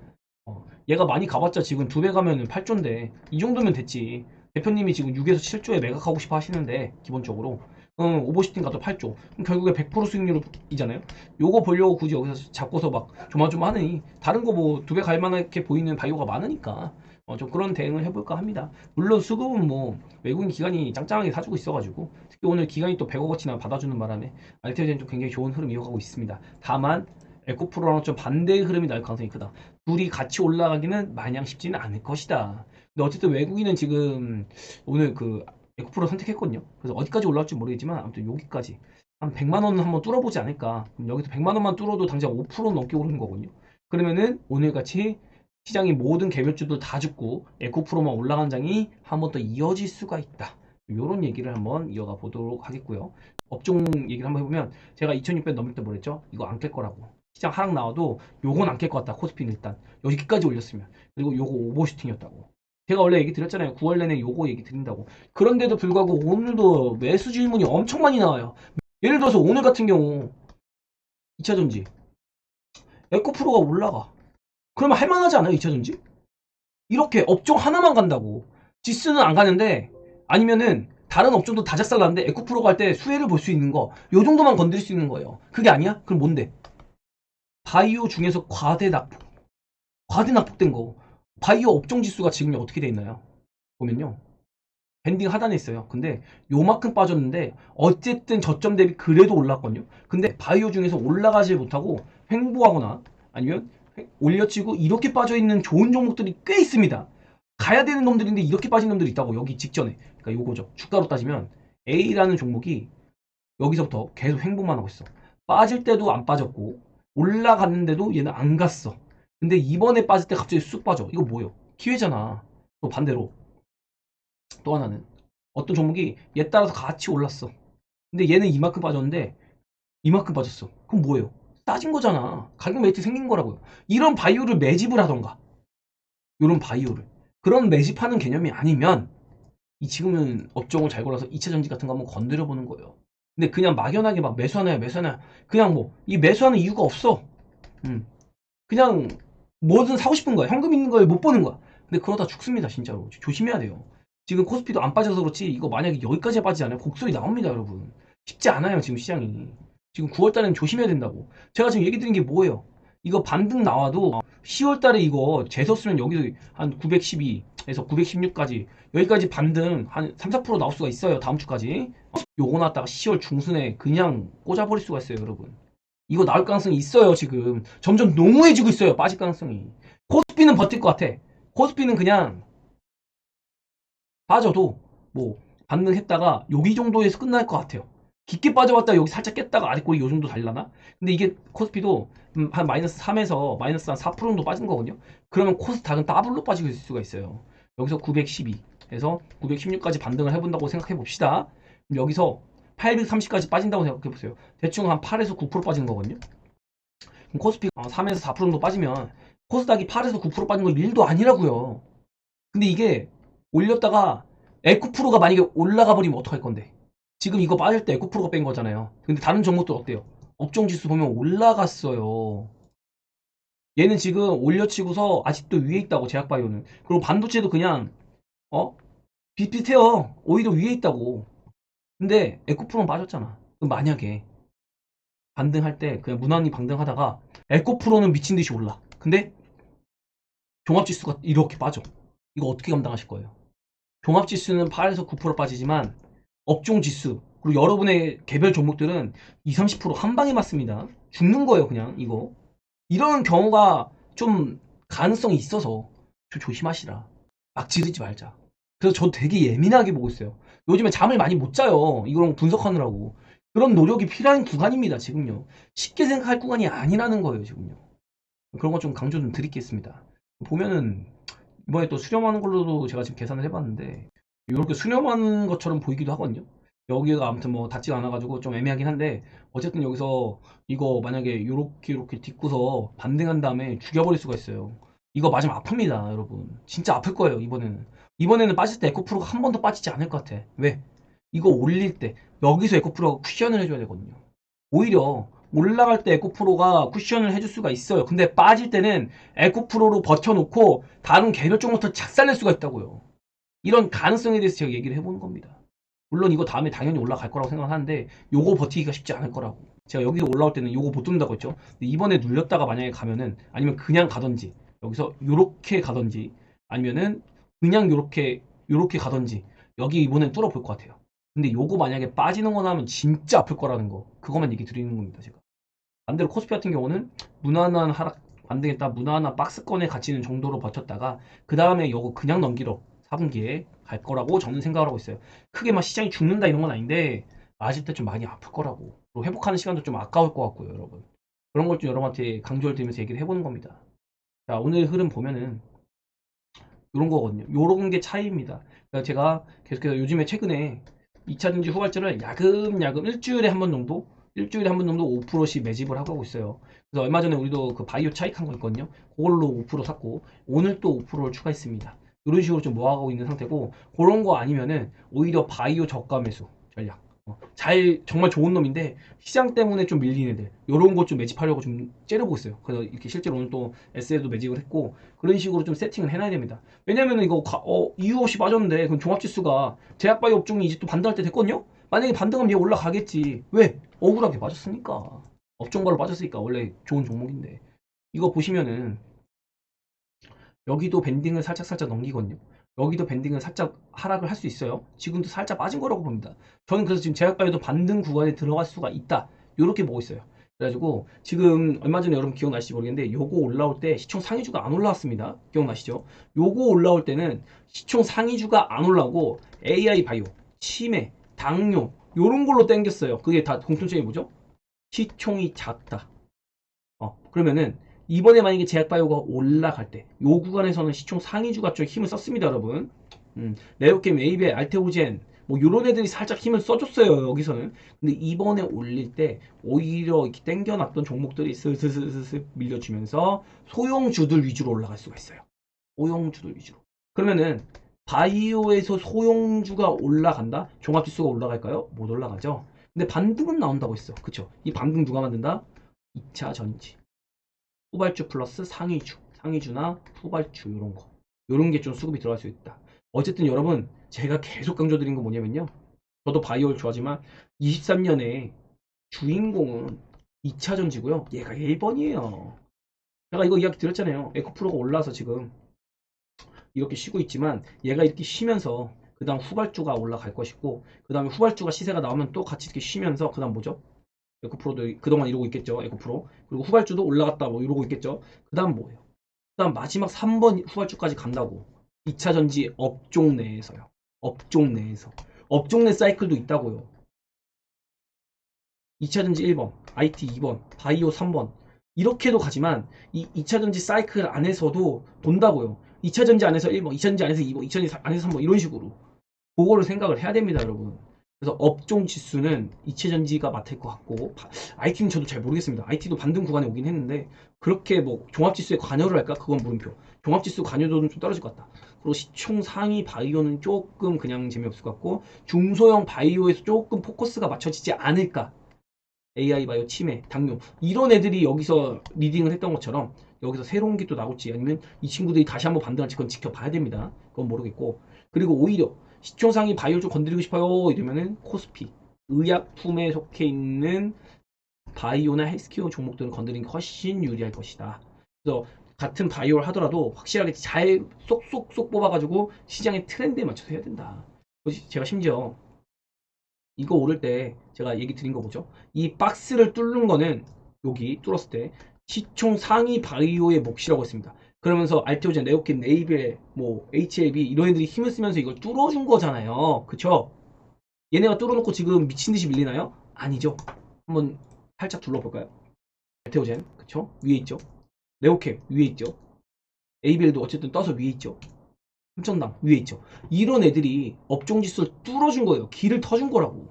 얘가 많이 가봤자 지금 2배 가면은 8조인데 이 정도면 됐지. 대표님이 지금 6에서 7조에 매각하고 싶어 하시는데 기본적으로 오버슈팅 가도 8조. 그럼 결국에 100% 수익률이잖아요. 요거 보려고 굳이 여기서 잡고서 막 조마조마하느니 다른 거 뭐 2배 갈 만하게 보이는 바이오가 많으니까 좀 그런 대응을 해볼까 합니다. 물론 수급은 뭐 외국인 기관이 짱짱하게 사주고 있어가지고 특히 오늘 기관이 또 100억어치나 받아주는 바람에 알테오젠 좀 굉장히 좋은 흐름 이어가고 있습니다. 다만 에코프로랑 좀 반대의 흐름이 날 가능성이 크다. 둘이 같이 올라가기는 마냥 쉽지는 않을 것이다. 근데 어쨌든 외국인은 지금 오늘 그 에코프로 선택했거든요. 그래서 어디까지 올라올지 모르겠지만 아무튼 여기까지 한 100만 원은 한번 뚫어보지 않을까. 그럼 여기서 100만 원만 뚫어도 당장 5% 넘게 오르는 거거든요. 그러면은 오늘같이 시장이 모든 개별주들 다 죽고 에코프로만 올라간 장이 한 번 더 이어질 수가 있다. 이런 얘기를 한번 이어가 보도록 하겠고요. 업종 얘기를 한번 해보면 제가 2600 넘을 때 뭐랬죠? 이거 안 깰 거라고. 시장 하락 나와도 요건 안 깰 것 같다. 코스피는 일단 여기까지 올렸으면. 그리고 요거 오버슈팅이었다고. 제가 원래 얘기 드렸잖아요. 9월 내내 요거 얘기 드린다고. 그런데도 불구하고 오늘도 매수 질문이 엄청 많이 나와요. 예를 들어서 오늘 같은 경우 2차전지 에코프로가 올라가. 그러면 할만하지 않아요? 2차전지? 이렇게 업종 하나만 간다고. 지수는 안 가는데 아니면은 다른 업종도 다 작살났는데 에코프로 갈 때 수혜를 볼 수 있는 거 요 정도만 건드릴 수 있는 거예요. 그게 아니야? 그럼 뭔데? 바이오 중에서 과대 낙폭된 거. 바이오 업종 지수가 지금 어떻게 돼 있나요? 보면요. 밴딩 하단에 있어요. 근데 요만큼 빠졌는데 어쨌든 저점 대비 그래도 올랐거든요. 근데 바이오 중에서 올라가지 못하고 횡보하거나 아니면 올려치고 이렇게 빠져있는 좋은 종목들이 꽤 있습니다. 가야 되는 놈들인데 이렇게 빠진 놈들이 있다고. 여기 직전에. 그러니까 요거죠. 주가로 따지면 A라는 종목이 여기서부터 계속 횡보만 하고 있어. 빠질 때도 안 빠졌고 올라갔는데도 얘는 안 갔어. 근데 이번에 빠질 때 갑자기 쑥 빠져. 이거 뭐예요? 기회잖아. 또 반대로 또 하나는 어떤 종목이 얘 따라서 같이 올랐어. 근데 얘는 이만큼 빠졌는데 이만큼 빠졌어. 그럼 뭐예요? 싸진 거잖아. 가격 메리트 생긴 거라고요. 이런 바이오를 매집을 하던가. 이런 바이오를. 그런 매집하는 개념이 아니면 이 지금은 업종을 잘 골라서 2차 전지 같은 거 한번 건드려 보는 거예요. 근데 그냥 막연하게 막 매수하나요? 그냥 뭐 이 매수하는 이유가 없어. 그냥 뭐든 사고 싶은 거야. 현금 있는 걸 못 보는 거야. 근데 그러다 죽습니다, 진짜로. 조심해야 돼요. 지금 코스피도 안 빠져서 그렇지 이거 만약에 여기까지 빠지지 않아요? 곡소리 나옵니다, 여러분. 쉽지 않아요, 지금 시장이. 지금 9월달에는 조심해야 된다고. 제가 지금 얘기 드린 게 뭐예요? 이거 반등 나와도 10월달에 이거 재섰으면 여기서 한 912에서 916까지 여기까지 반등 한 3, 4% 나올 수가 있어요, 다음 주까지. 요거 나왔다가 10월 중순에 그냥 꽂아버릴 수가 있어요, 여러분. 이거 나올 가능성이 있어요, 지금. 점점 농후해지고 있어요, 빠질 가능성이. 코스피는 버틸 것 같아. 코스피는 그냥 빠져도 뭐 반등했다가 여기 정도에서 끝날 것 같아요. 깊게 빠져봤다 여기 살짝 깼다가 아랫꼬리 요 정도 달라나? 근데 이게 코스피도 한 마이너스 3에서 마이너스 한 4% 정도 빠진 거거든요. 그러면 코스닥은 더블로 빠지고 있을 수가 있어요. 여기서 912에서 916까지 반등을 해본다고 생각해 봅시다. 여기서 830까지 빠진다고 생각해 보세요. 대충 한 8에서 9% 빠지는 거거든요. 그럼 코스피가 3에서 4% 정도 빠지면 코스닥이 8에서 9% 빠진 거 1도 아니라고요. 근데 이게 올렸다가 에코프로가 만약에 올라가 버리면 어떡할 건데? 지금 이거 빠질 때 에코프로가 뺀 거잖아요. 근데 다른 종목도 어때요? 업종 지수 보면 올라갔어요. 얘는 지금 올려치고서 아직도 위에 있다고, 제약바이오는. 그리고 반도체도 그냥 어? 비슷비슷해요. 오히려 위에 있다고. 근데 에코프로는 빠졌잖아. 그럼 만약에 반등할 때 그냥 무난히 반등하다가 에코프로는 미친 듯이 올라. 근데 종합지수가 이렇게 빠져. 이거 어떻게 감당하실 거예요? 종합지수는 8에서 9% 빠지지만 업종지수 그리고 여러분의 개별 종목들은 20, 30%한 방에 맞습니다. 죽는 거예요, 그냥 이거. 이런 경우가 좀 가능성이 있어서 좀 조심하시라. 막 지르지 말자. 그래서 저 되게 예민하게 보고 있어요. 요즘에 잠을 많이 못 자요. 이런 거 분석하느라고. 그런 노력이 필요한 구간입니다, 지금요. 쉽게 생각할 구간이 아니라는 거예요, 지금요. 그런 거 좀 강조 좀 드리겠습니다. 보면은 이번에 또 수렴하는 걸로도 제가 지금 계산을 해봤는데 이렇게 수렴하는 것처럼 보이기도 하거든요. 여기가 아무튼 뭐 닿지가 않아가지고 좀 애매하긴 한데 어쨌든 여기서 이거 만약에 요렇게 딛고서 반등한 다음에 죽여버릴 수가 있어요. 이거 맞으면 아픕니다, 여러분. 진짜 아플 거예요, 이번에는 빠질 때 에코프로가 한 번도 빠지지 않을 것 같아. 왜? 이거 올릴 때 여기서 에코프로가 쿠션을 해줘야 되거든요. 오히려 올라갈 때 에코프로가 쿠션을 해줄 수가 있어요. 근데 빠질 때는 에코프로로 버텨놓고 다른 개별 쪽부터 착살낼 수가 있다고요. 이런 가능성에 대해서 제가 얘기를 해보는 겁니다. 물론 이거 다음에 당연히 올라갈 거라고 생각하는데 요거 버티기가 쉽지 않을 거라고. 제가 여기서 올라올 때는 요거 못 뚫는다고 했죠. 근데 이번에 눌렸다가 만약에 가면은 아니면 그냥 가던지 여기서 요렇게 가던지 아니면은 그냥 요렇게 가던지 여기 이번엔 뚫어볼 것 같아요. 근데 요거 만약에 빠지는 거나 하면 진짜 아플 거라는 거 그거만 얘기 드리는 겁니다 제가. 반대로 코스피 같은 경우는 무난한 하락 반등했다 무난한 박스권에 갇히는 정도로 버텼다가 그 다음에 요거 그냥 넘기러 4분기에 갈 거라고 저는 생각을 하고 있어요. 크게 막 시장이 죽는다 이런 건 아닌데 맞을 때 좀 많이 아플 거라고. 그리고 회복하는 시간도 좀 아까울 것 같고요, 여러분. 그런 걸 좀 여러분한테 강조를 드리면서 얘기를 해보는 겁니다. 자, 오늘 흐름 보면은 이런 거거든요. 요런 게 차이입니다. 그러니까 제가 계속해서 요즘에 최근에 2차전지 후발주를 야금야금 일주일에 한 번 정도 5%씩 매집을 하고 있어요. 그래서 얼마 전에 우리도 그 바이오 차익한 거 있거든요. 그걸로 5% 샀고 오늘 또 5%를 추가했습니다. 이런 식으로 좀 모아가고 있는 상태고 그런 거 아니면은 오히려 바이오 저가 매수 전략. 정말 좋은 놈인데 시장 때문에 좀 밀린 애들 요런 거 좀 매집하려고 좀 째려보고 있어요. 그래서 이렇게 실제로 오늘 또 S에도 매집을 했고 그런 식으로 좀 세팅을 해놔야 됩니다. 왜냐면은 이거 이유 없이 빠졌는데 그럼 종합지수가 제약바이오 업종이 이제 또 반등할 때 됐거든요. 만약에 반등하면 얘 올라가겠지. 왜? 억울하게 빠졌으니까. 업종별로 빠졌으니까 원래 좋은 종목인데 이거 보시면은 여기도 밴딩을 살짝살짝 넘기거든요. 여기도 밴딩을 살짝 하락을 할 수 있어요. 지금도 살짝 빠진 거라고 봅니다. 저는 그래서 지금 제약바이오도 반등 구간에 들어갈 수가 있다. 이렇게 보고 있어요. 그래가지고 지금 얼마 전에 여러분 기억나실지 모르겠는데 요거 올라올 때 시총 상위주가 안 올라왔습니다. 기억나시죠? 요거 올라올 때는 시총 상위주가 안 올라오고 AI 바이오, 치매, 당뇨 요런 걸로 땡겼어요. 그게 다 공통점이 뭐죠? 시총이 작다. 그러면은 이번에 만약에 제약바이오가 올라갈 때 요 구간에서는 시총 상위주가 좀 힘을 썼습니다, 여러분. 네오캠, 웨이베, 알테오젠 뭐 요런 애들이 살짝 힘을 써줬어요, 여기서는. 근데 이번에 올릴 때 오히려 이렇게 땡겨놨던 종목들이 슬슬슬슬 밀려주면서 소형주들 위주로 올라갈 수가 있어요. 소형주들 위주로. 그러면은 바이오에서 소형주가 올라간다? 종합지수가 올라갈까요? 못 올라가죠. 근데 반등은 나온다고 했어. 그쵸? 이 반등 누가 만든다? 2차 전지. 후발주 플러스 상위주나 후발주 이런 거. 이런 게 좀 수급이 들어갈 수 있다. 어쨌든 여러분 제가 계속 강조드린 건 뭐냐면요. 저도 바이오를 좋아하지만 23년에 주인공은 2차 전지고요. 얘가 1번이에요. 제가 이거 이야기 드렸잖아요. 에코프로가 올라서 지금 이렇게 쉬고 있지만 얘가 이렇게 쉬면서 그 다음 후발주가 올라갈 것이고 그 다음에 후발주가 시세가 나오면 또 같이 이렇게 쉬면서 그 다음 뭐죠? 에코프로도 그동안 이러고 있겠죠. 에코프로. 그리고 후발주도 올라갔다 뭐 이러고 있겠죠. 그 다음 뭐예요? 그 다음 마지막 3번 후발주까지 간다고. 2차 전지 업종 내에서요. 업종 내에서. 업종 내 사이클도 있다고요. 2차 전지 1번, IT 2번, 바이오 3번. 이렇게도 가지만 이 2차 전지 사이클 안에서도 돈다고요. 2차 전지 안에서 1번, 2차 전지 안에서 2번, 2차 전지 안에서 3번 이런 식으로. 그거를 생각을 해야 됩니다, 여러분. 그래서 업종 지수는 이체전지가 맡을 것 같고 IT는 저도 잘 모르겠습니다. IT도 반등 구간에 오긴 했는데 그렇게 뭐 종합지수에 관여를 할까? 그건 물음표. 종합지수 관여도는 좀 떨어질 것 같다. 그리고 시총 상위 바이오는 조금 그냥 재미없을 것 같고 중소형 바이오에서 조금 포커스가 맞춰지지 않을까? AI 바이오, 치매, 당뇨 이런 애들이 여기서 리딩을 했던 것처럼 여기서 새로운 게 또 나올지 아니면 이 친구들이 다시 한번 반등할지 그건 지켜봐야 됩니다. 그건 모르겠고 그리고 오히려 시총상위 바이오 좀 건드리고 싶어요 이러면은 코스피 의약품에 속해 있는 바이오나 헬스케어 종목들을 건드리는 게 훨씬 유리할 것이다. 그래서 같은 바이오를 하더라도 확실하게 잘 쏙쏙쏙 뽑아가지고 시장의 트렌드에 맞춰서 해야 된다. 제가 심지어 이거 오를 때 제가 얘기 드린 거 뭐죠? 이 박스를 뚫는 거는 여기 뚫었을 때 시총 상위 바이오의 몫이라고 했습니다. 그러면서 알테오젠, 네오킨, 네이벨, 뭐 HLB 이런 애들이 힘을 쓰면서 이걸 뚫어준 거잖아요. 그쵸? 얘네가 뚫어놓고 지금 미친 듯이 밀리나요? 아니죠. 한번 살짝 둘러볼까요? 알테오젠, 그쵸? 위에 있죠. 네오캠 위에 있죠. 에이벨도 어쨌든 떠서 위에 있죠. 삼천당 위에 있죠. 이런 애들이 업종 지수를 뚫어준 거예요. 길을 터준 거라고.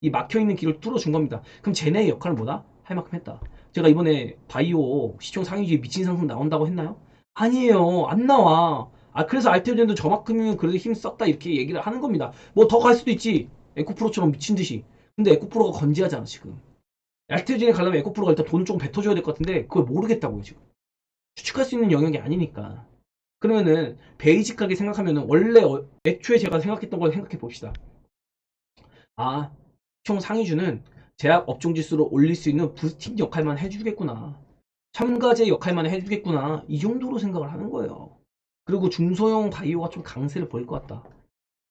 이 막혀있는 길을 뚫어준 겁니다. 그럼 쟤네의 역할은 뭐다? 할 만큼 했다. 제가 이번에 바이오 시총 상위주에 미친 상승 나온다고 했나요? 아니에요. 안 나와. 아, 그래서 알테오젠도 저만큼이면 그래도 힘 썼다 이렇게 얘기를 하는 겁니다. 뭐 더 갈 수도 있지. 에코프로처럼 미친 듯이. 근데 에코프로가 건재하잖아 지금. 알테오젠에 가려면 에코프로가 일단 돈을 조금 뱉어줘야 될 것 같은데 그걸 모르겠다고요 지금. 추측할 수 있는 영역이 아니니까. 그러면은 베이직하게 생각하면은 원래 애초에 제가 생각했던 걸 생각해 봅시다. 아, 총 상위주는 제약 업종 지수를 올릴 수 있는 부스팅 역할만 해주겠구나. 첨가제 역할만 해주겠구나. 이 정도로 생각을 하는 거예요. 그리고 중소형 바이오가 좀 강세를 보일 것 같다.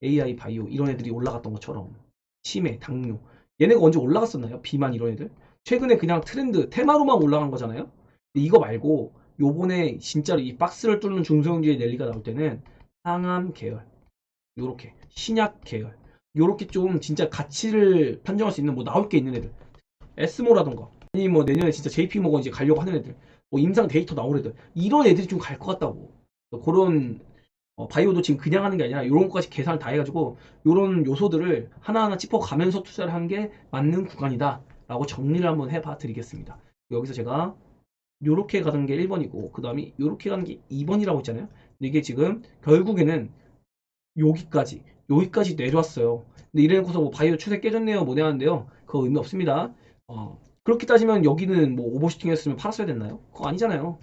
AI 바이오 이런 애들이 올라갔던 것처럼 치매, 당뇨 얘네가 언제 올라갔었나요? 비만 이런 애들 최근에 그냥 트렌드 테마로만 올라간 거잖아요. 근데 이거 말고 요번에 진짜로 이 박스를 뚫는 중소형주의 랠리가 나올 때는 항암 계열 요렇게 신약 계열 요렇게 좀 진짜 가치를 판정할 수 있는 뭐 나올 게 있는 애들 에스모라던가 아니 뭐 내년에 진짜 JP모건 이제 가려고 하는 애들 뭐 임상 데이터 나올 애들 이런 애들이 좀 갈 것 같다고 그런 바이오도 지금 그냥 하는 게 아니라 이런 것까지 계산을 다 해가지고 이런 요소들을 하나하나 짚어가면서 투자를 하는 게 맞는 구간이다 라고 정리를 한번 해봐 드리겠습니다. 여기서 제가 요렇게 가는 게 1번이고 그 다음에 요렇게 가는 게 2번이라고 했잖아요. 근데 이게 지금 결국에는 여기까지 내려왔어요. 근데 이래놓고서 뭐 바이오 추세 깨졌네요 뭐냐 하는데요. 그거 의미 없습니다. 그렇게 따지면 여기는 뭐 오버슈팅 했으면 팔았어야 됐나요? 그거 아니잖아요.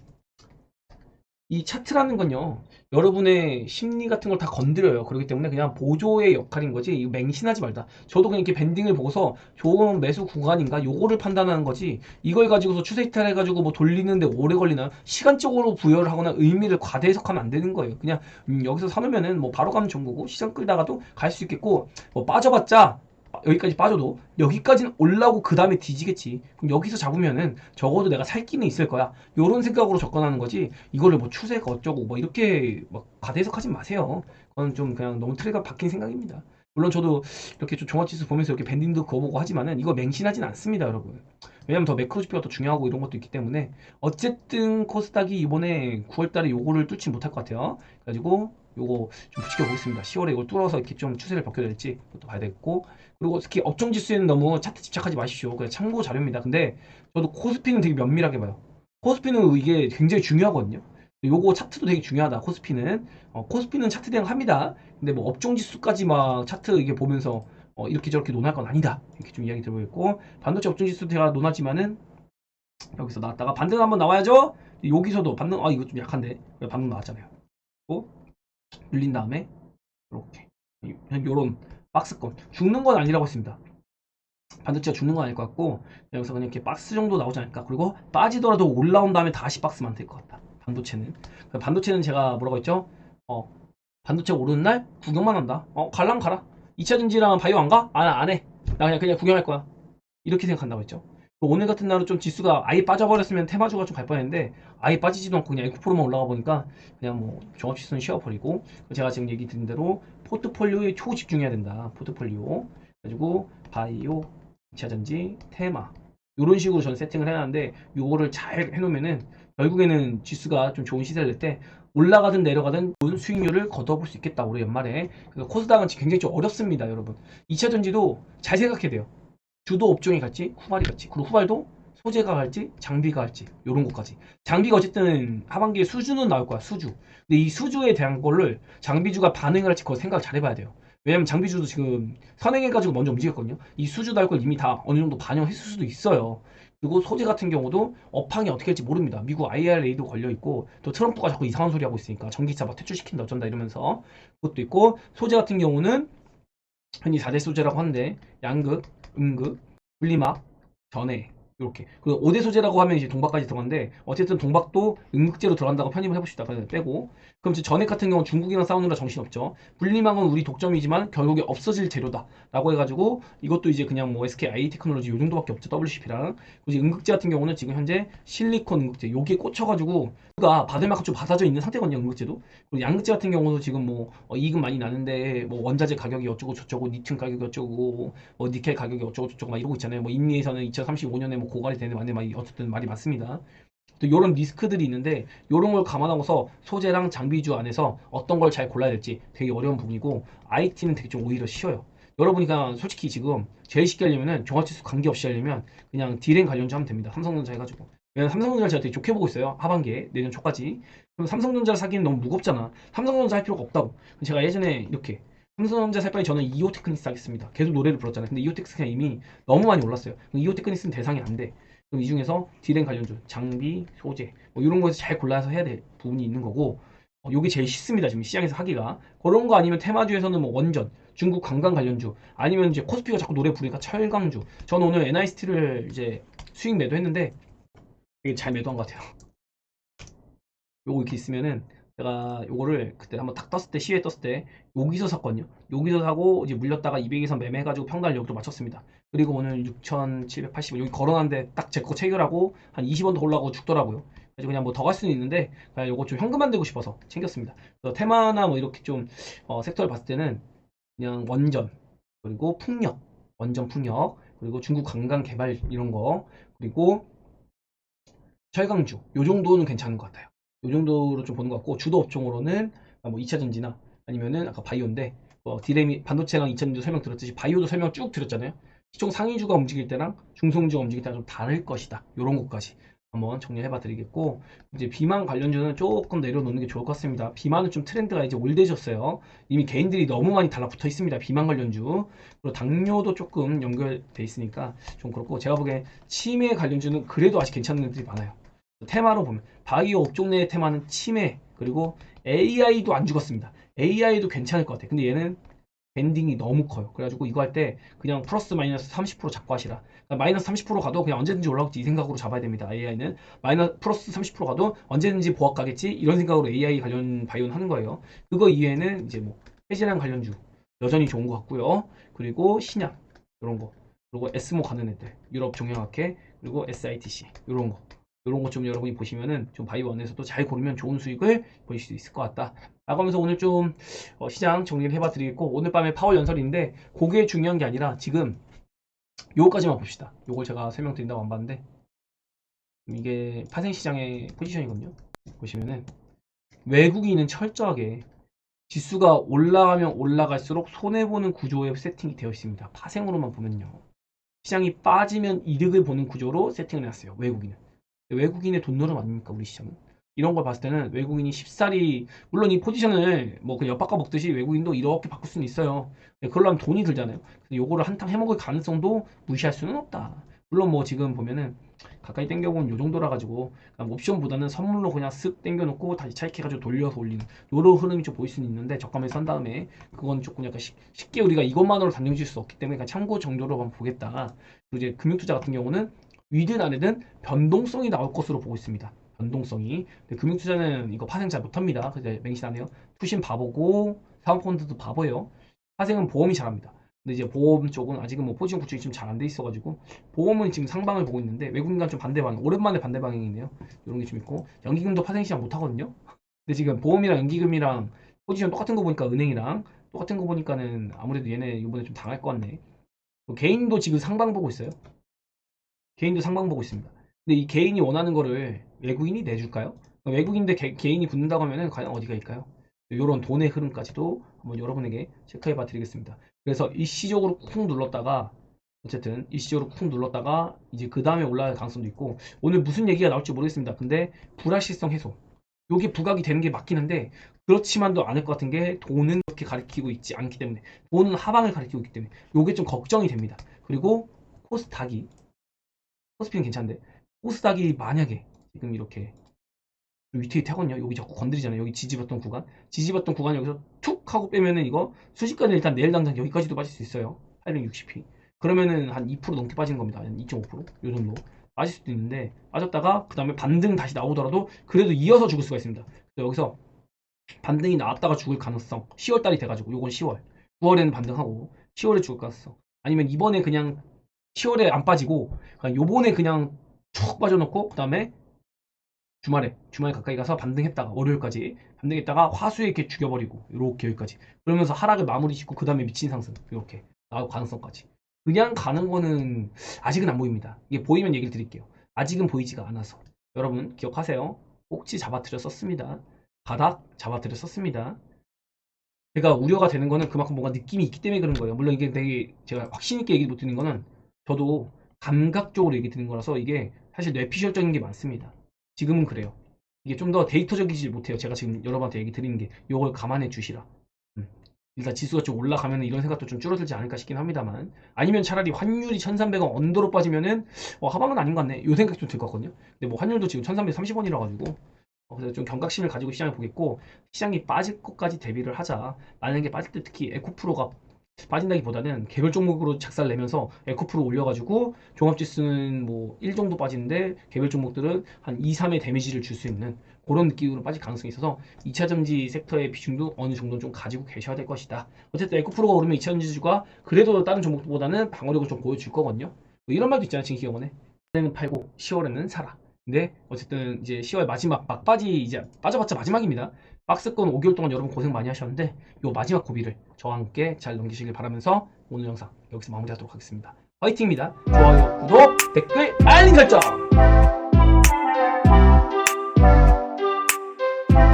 이 차트라는 건요, 여러분의 심리 같은 걸 다 건드려요. 그렇기 때문에 그냥 보조의 역할인 거지, 이거 맹신하지 말자. 저도 그냥 이렇게 밴딩을 보고서 좋은 매수 구간인가, 요거를 판단하는 거지, 이걸 가지고서 추세 이탈해가지고 뭐 돌리는데 오래 걸리나, 시간적으로 부여를 하거나 의미를 과대 해석하면 안 되는 거예요. 그냥, 여기서 사놓으면은 뭐 바로 가면 좋은 거고, 시장 끌다가도 갈 수 있겠고, 뭐 빠져봤자, 여기까지 빠져도 여기까지는 올라오고 그 다음에 뒤지겠지. 그럼 여기서 잡으면은 적어도 내가 살 기는 있을 거야. 요런 생각으로 접근하는 거지. 이거를 뭐 추세가 어쩌고 뭐 이렇게 막 과대해석하지 마세요. 그건 좀 그냥 너무 틀에가 박힌 생각입니다. 물론 저도 이렇게 좀 종합지수 보면서 이렇게 밴딩도 그어보고 하지만은 이거 맹신하진 않습니다, 여러분. 왜냐면 더 매크로 지표가 더 중요하고 이런 것도 있기 때문에 어쨌든 코스닥이 이번에 9월달에 요거를 뚫지 못할 것 같아요. 그래가지고 요거 좀 지켜보겠습니다. 10월에 이걸 뚫어서 이렇게 좀 추세를 벗겨야 될지 그것도 봐야 되겠고, 그리고 특히 업종 지수에는 너무 차트 집착하지 마십시오. 그냥 참고 자료입니다. 근데 저도 코스피는 되게 면밀하게 봐요. 코스피는 이게 굉장히 중요하거든요. 요거 차트도 되게 중요하다. 코스피는 코스피는 차트 대응 합니다. 근데 뭐 업종 지수까지 막 차트 이게 보면서 이렇게 저렇게 논할 건 아니다. 이렇게 좀 이야기 들어보겠고, 반도체 업종 지수 제가 논하지만은 여기서 나왔다가 반등 한번 나와야죠. 여기서도 반등, 이거 좀 약한데 반등 나왔잖아요. 또 눌린 다음에 이렇게 요런 박스권 죽는 건 아니라고 했습니다. 반도체가 죽는 건 아닐 것 같고 여기서 그냥 이렇게 박스 정도 나오지 않을까. 그리고 빠지더라도 올라온 다음에 다시 박스만 될 것 같다. 반도체는 제가 뭐라고 했죠? 반도체 오르는 날 구경만 한다. 갈랑 가라. 2차전지랑 바이오 안 가? 안 해. 나 그냥 구경할 거야. 이렇게 생각한다고 했죠. 오늘 같은 날은 좀 지수가 아예 빠져버렸으면 테마주가 좀 갈 뻔했는데 아예 빠지지도 않고 그냥 에코프로만 올라가 보니까 그냥 뭐 종합지수는 쉬어버리고, 제가 지금 얘기 드린 대로 포트폴리오에 초집중해야 된다. 포트폴리오 그래가지고 바이오, 2차전지, 테마 이런 식으로 저는 세팅을 해놨는데 요거를 잘 해놓으면은 결국에는 지수가 좀 좋은 시세를 낼 때 올라가든 내려가든 좋은 수익률을 거둬볼 수 있겠다 올해 연말에. 그래서 코스닥은 굉장히 좀 어렵습니다 여러분. 2차전지도 잘 생각해야 돼요. 주도 업종이 갈지 후발이 갈지, 그리고 후발도 소재가 갈지 장비가 갈지 요런 것까지. 장비가 어쨌든 하반기에 수주는 나올 거야, 수주. 근데 이 수주에 대한 거를 장비주가 반응을 할지 그거 생각을 잘 해봐야 돼요. 왜냐면 장비주도 지금 선행해가지고 먼저 움직였거든요. 이 수주 나올 걸 이미 다 어느 정도 반영했을 수도 있어요. 그리고 소재 같은 경우도 업황이 어떻게 할지 모릅니다. 미국 IRA도 걸려있고 또 트럼프가 자꾸 이상한 소리 하고 있으니까 전기차 막 퇴출시킨다 어쩐다 이러면서 그것도 있고, 소재 같은 경우는 흔히 4대 소재라고 하는데 양극, 음극, 분리막, 전해 이렇게. 그리고 5대 소재라고 하면 이제 동박까지 들어가는데 어쨌든 동박도 음극재로 들어간다고 편입을 해봅시다. 그래서 빼고, 그럼 이제 전액 같은 경우는 중국이랑 싸우느라 정신없죠. 분리망은 우리 독점이지만 결국에 없어질 재료다 라고 해가지고 이것도 이제 그냥 뭐 SK IA 테크놀로지 요 정도밖에 없죠. WCP랑. 그리고 응급제 같은 경우는 지금 현재 실리콘 응급제 여기에 꽂혀가지고 가 받을 만큼 좀 받아져 있는 상태거든요. 응급제도. 그리고 양극재 같은 경우도 지금 뭐 이익은 많이 나는데 뭐 원자재 가격이 어쩌고 저쩌고 니튬 가격이 어쩌고 뭐 니켈 가격이 어쩌고 저쩌고 막 이러고 있잖아요. 뭐 인미에서는 2035년에 뭐 고갈이 되는 말이 어쨌든 말이 많습니다. 또 이런 리스크들이 있는데 이런 걸 감안하고서 소재랑 장비주 안에서 어떤 걸 잘 골라야 될지 되게 어려운 부분이고 IT는 되게 좀 오히려 쉬워요. 여러분이니까 솔직히 지금 제일 쉽게 하려면은 종합지수 관계없이 하려면 그냥 D램 관련주 하면 됩니다. 삼성전자 해가지고. 왜냐면 삼성전자를 제가 되게 좋게 보고 있어요. 하반기에 내년 초까지. 그럼 삼성전자를 사기는 너무 무겁잖아. 삼성전자 할 필요가 없다고. 제가 예전에 이렇게 삼성전자 살 바에 저는 이오테크니스 하겠습니다. 계속 노래를 불렀잖아요. 근데 이오테크니스가 이미 너무 많이 올랐어요. 이오테크니스는 대상이 안 돼. 그럼 이 중에서 D램 관련주, 장비, 소재 뭐 이런 거에서 잘 골라서 해야 될 부분이 있는 거고 요게 제일 쉽습니다. 지금 시장에서 하기가. 그런 거 아니면 테마주에서는 뭐 원전, 중국 관광 관련주 아니면 이제 코스피가 자꾸 노래 부르니까 철강주. 저는 오늘 NIST를 이제 수익 매도했는데 되게 잘 매도한 것 같아요. 요거 이렇게 있으면은 제가 요거를 그때 한번 딱 떴을 때 시외 떴을 때 여기서 샀거든요. 여기서 사고 이제 물렸다가 200에서 매매해가지고 평단 여기로 맞췄습니다. 그리고 오늘 6,780원 여기 걸어놨는데 딱 제 거 체결하고 한 20원 더 올라가고 죽더라고요. 그래서 그냥 뭐 더 갈 수는 있는데 그냥 요거 좀 현금 만들고 싶어서 챙겼습니다. 그래서 테마나 뭐 이렇게 좀 섹터를 봤을 때는 그냥 원전 그리고 풍력 원전 풍력 그리고 중국 관광 개발 이런 거 그리고 철강주 요 정도는 괜찮은 것 같아요. 요 정도로 좀 보는 것 같고 주도 업종으로는 뭐 2차 전지나 아니면은 아까 바이오인데 디램이 반도체랑 2차 전지 설명 들었듯이 바이오도 설명 쭉 드렸잖아요. 시총 상위주가 움직일 때랑 중소주가 움직일 때랑 좀 다를 것이다. 요런 것까지 한번 정리해봐 드리겠고 이제 비만 관련주는 조금 내려놓는 게 좋을 것 같습니다. 비만은 좀 트렌드가 이제 올드해졌어요. 이미 개인들이 너무 많이 달라붙어 있습니다. 비만 관련주 그리고 당뇨도 조금 연결돼 있으니까 좀 그렇고 제가 보기엔 치매 관련주는 그래도 아직 괜찮은 애들이 많아요. 테마로 보면 바이오 업종 내의 테마는 치매 그리고 AI도 안 죽었습니다. AI도 괜찮을 것 같아요. 근데 얘는 밴딩이 너무 커요. 그래가지고 이거 할 때 그냥 플러스 마이너스 30% 잡고 하시라. 그러니까 마이너스 30% 가도 그냥 언제든지 올라올지 이 생각으로 잡아야 됩니다. AI는 마이너스 플러스 30% 가도 언제든지 보합 가겠지 이런 생각으로 AI 관련 바이오는 하는 거예요. 그거 이외에는 이제 뭐 해지랑 관련주 여전히 좋은 것 같고요. 그리고 신약 이런 거 그리고 에스모 가는 애들 유럽 종양학회 그리고 SITC 이런 거 이런 것 좀 여러분이 보시면은 좀 바이오원에서도 잘 고르면 좋은 수익을 보실 수 있을 것 같다. 라고 하면서 오늘 좀 시장 정리를 해봐 드리겠고 오늘 밤에 파월 연설인데 그게 중요한 게 아니라 지금 요거까지만 봅시다. 요걸 제가 설명드린다고 안 봤는데 이게 파생시장의 포지션이거든요. 보시면은 외국인은 철저하게 지수가 올라가면 올라갈수록 손해보는 구조에 세팅이 되어 있습니다. 파생으로만 보면요. 시장이 빠지면 이득을 보는 구조로 세팅을 해놨어요. 외국인은. 외국인의 돈 노름 아닙니까 우리 시장은. 이런 걸 봤을 때는 외국인이 쉽사리 물론 이 포지션을 뭐 그냥 엿바꿔 먹듯이 외국인도 이렇게 바꿀 수는 있어요. 그러려면 돈이 들잖아요. 요거를 한탕 해먹을 가능성도 무시할 수는 없다. 물론 뭐 지금 보면은 가까이 당겨보면 요 정도라 가지고 옵션보다는 선물로 그냥 쓱 당겨놓고 다시 차익해가지고 돌려서 올리는 요런 흐름이 좀 보일 수는 있는데 적감에 선 다음에 그건 조금 약간 쉽게 우리가 이것만으로 단정 지을 수 없기 때문에 그냥 참고 정도로 한번 보겠다. 그리고 이제 금융투자 같은 경우는 위든 아래든 변동성이 나올 것으로 보고 있습니다. 변동성이. 금융투자는 이거 파생 잘 못합니다. 그래서 맹신하네요. 투신 바보고 사은펀드도 바보예요. 파생은 보험이 잘합니다. 근데 이제 보험 쪽은 아직은 뭐 포지션 구축이 좀 잘 안 돼 있어가지고 보험은 지금 상방을 보고 있는데 외국인과 좀 반대 방향. 오랜만에 반대 방향이네요. 이런 게 좀 있고 연기금도 파생 시장 못 하거든요. 근데 지금 보험이랑 연기금이랑 포지션 똑같은 거 보니까 은행이랑 똑같은 거 보니까는 아무래도 얘네 이번에 좀 당할 것 같네. 개인도 지금 상방 보고 있어요. 개인도 상방 보고 있습니다. 근데 이 개인이 원하는 거를 외국인이 내줄까요? 외국인데 개인이 붙는다고 하면은 과연 어디가 있을까요? 이런 돈의 흐름까지도 한번 여러분에게 체크해 봐 드리겠습니다. 그래서 일시적으로 쿵 눌렀다가 어쨌든 일시적으로 쿵 눌렀다가 이제 그 다음에 올라갈 가능성도 있고 오늘 무슨 얘기가 나올지 모르겠습니다. 근데 불확실성 해소 요게 부각이 되는 게 맞긴 한데 그렇지만도 않을 것 같은 게 돈은 그렇게 가리키고 있지 않기 때문에 돈은 하방을 가리키고 있기 때문에 요게 좀 걱정이 됩니다. 그리고 코스닥이 코스피는 괜찮은데 코스닥이 만약에 지금 이렇게 위태위태하거든요. 여기 자꾸 건드리잖아요. 여기 지지받던 구간 지지받던 구간 여기서 툭 하고 빼면은 이거 순식간에 일단 내일 당장 여기까지도 빠질 수 있어요. 860p 그러면은 한 2% 넘게 빠지는 겁니다. 한 2.5%? 요 정도 빠질 수도 있는데 빠졌다가 그 다음에 반등 다시 나오더라도 그래도 이어서 죽을 수가 있습니다. 그래서 여기서 반등이 나왔다가 죽을 가능성 10월달이 돼가지고 요건 10월 9월에는 반등하고 10월에 죽을 가능성 아니면 이번에 그냥 10월에 안 빠지고 그냥 요번에 그냥 쭉 빠져놓고 그 다음에 주말에 가까이 가서 반등했다가 월요일까지 반등했다가 화수에 이렇게 죽여버리고 이렇게 여기까지 그러면서 하락을 마무리 짓고 그 다음에 미친 상승 이렇게 나올 가능성까지 그냥 가는 거는 아직은 안 보입니다. 이게 보이면 얘기를 드릴게요. 아직은 보이지가 않아서 여러분 기억하세요. 꼭지 잡아드렸었습니다. 바닥 잡아드렸었습니다. 제가 우려가 되는 거는 그만큼 뭔가 느낌이 있기 때문에 그런 거예요. 물론 이게 되게 제가 확신 있게 얘기 못 드리는 거는 저도 감각적으로 얘기 드리는 거라서 이게 사실 뇌피셜적인 게 많습니다. 지금은 그래요. 이게 좀 더 데이터적이지 못해요. 제가 지금 여러분한테 얘기 드리는 게 요걸 감안해 주시라. 일단 지수가 좀 올라가면 이런 생각도 좀 줄어들지 않을까 싶긴 합니다만 아니면 차라리 환율이 1300원 언더로 빠지면은 하방은 아닌 것 같네 요 생각 좀 들 것 같거든요. 근데 뭐 환율도 지금 1330원이라 가지고 그래서 좀 경각심을 가지고 시장을 보겠고 시장이 빠질 것까지 대비를 하자. 만약에 빠질 때 특히 에코프로가 빠진다기보다는 개별 종목으로 작살 내면서 에코프로 올려가지고 종합지수는 뭐 1 정도 빠지는데 개별 종목들은 한 2, 3의 데미지를 줄 수 있는 그런 느낌으로 빠질 가능성이 있어서 2차전지 섹터의 비중도 어느 정도 좀 가지고 계셔야 될 것이다. 어쨌든 에코프로가 오르면 2차전지주가 그래도 다른 종목보다는 방어력을 좀 보여줄 거거든요. 뭐 이런 말도 있잖아요. 지금 기업원에. 9월에는 팔고 10월에는 사라. 근데 어쨌든 이제 10월 마지막 막바지 이제 빠져봤자 마지막입니다. 박스권 5개월 동안 여러분 고생 많이 하셨는데 요 마지막 고비를 저와 함께 잘 넘기시길 바라면서 오늘 영상 여기서 마무리하도록 하겠습니다. 화이팅입니다. 좋아요, 구독, 댓글, 알림 설정!